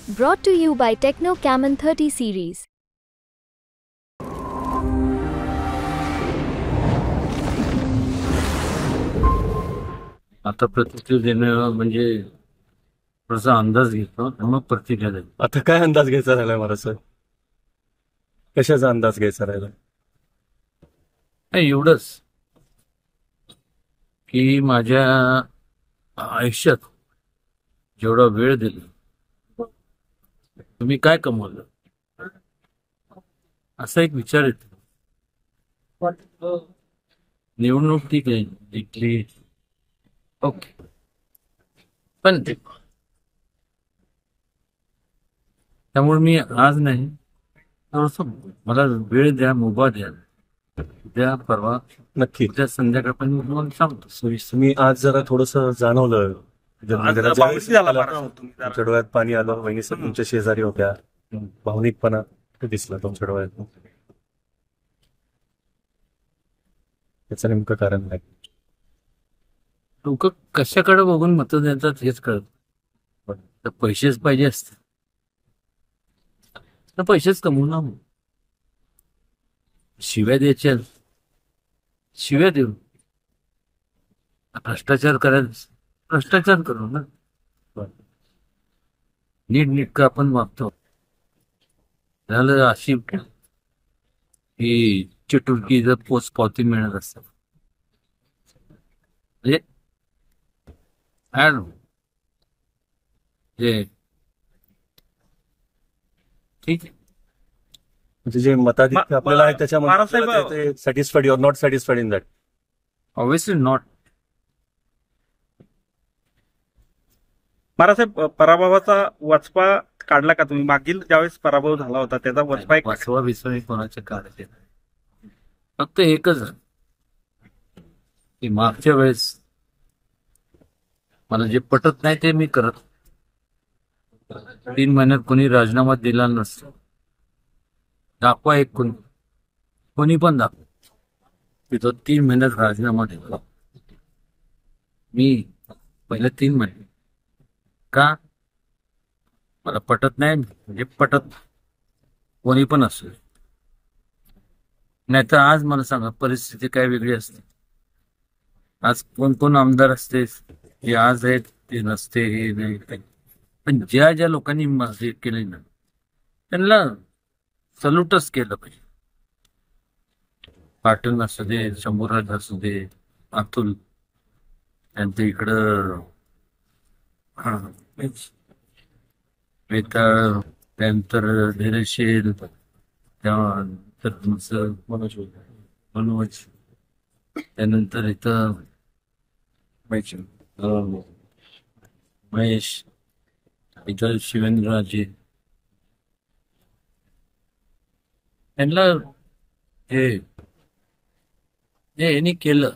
Brought to you by Techno Camon 30 series. आता प्रतिक्रिया देणं म्हणजे थोडासा अंदाज घेतो मग प्रतिक्रिया देतो. आता काय अंदाज घ्यायचा राहिलाय मला सर? कशाचा अंदाज घ्यायचा राहिला? नाही, एवढंच की माझ्या आयुष्यात जेवढा वेळ दिला तुम्ही काय कमवलं असा एक विचार येतो. निवडणूक ठीक आहे, जिंकली, ओके, पण त्यामुळे मी आज नाही, थोडस मला वेळ द्या, मुभा द्या, उद्या परवा नक्की. उद्या संध्याकाळपर्यंत मी तुम्हाला सांगतो. मी आज जरा थोडस जाणवलं. तुमच्या डोळ्यात पाणी आलं. वहिनी सर तुमच्या शेजारी होत्या. भावनिकपणा दिसला तुमच्या डोळ्यात. त्याचं नेमकं कारण काय? लोक कशाकडे बघून मतं देतात हेच कळत. तर पैसेच पाहिजे असते तर पैसेच कमवू ना. शिव्या द्यायच्या, शिव्या देऊ. भ्रष्टाचार करायचा, भ्रष्टाचार करू ना. नीटनेटकं आपण वागतो. झालं अशी ही चिटुलकी जर पोच पावती मिळत असतात म्हणजे ठीक आहे. म्हणजे जे मताधिक्य आपल्याला आहे त्याच्यामध्ये satisfied your not satisfied in that? Obviously not. महाराजसाहेब, पराभवाचा वचपा काढला का तुम्ही? मागील ज्यावेळेस पराभव झाला होता त्याचा वचपा एक वाचवा विसवा कोणाच्या काढायचे नाही. फक्त एकच की मागच्या वेळेस मला जे पटत नाही ते मी करत. 3 महिन्यात कोणी राजीनामा दिला नसतो. दाखवा एक कोणी पण दाखवा की तो 3 महिन्यात राजीनामा दिला. मी पहिल्या 3 महिने का मला पटत नाही म्हणजे पटत कोणी पण असेल. नाही तर आज मला सांगा परिस्थिती काय वेगळी असते. आज कोण कोण आमदार असते, हे आज आहेत ते नसते, हे नाही. पण ज्या ज्या लोकांनी हे केले ना त्यांना सल्यूटच केलं पाहिजे. पाटील असू दे, शंभूराज असू दे, अतुल त्यांचं इकडं वेताळ, त्यानंतर धैर्यशील, त्यानंतर तुमचं मनोज, त्यानंतर इथं महेश, इथं शिवेंद्रराजे, त्यांना हे यांनी केलं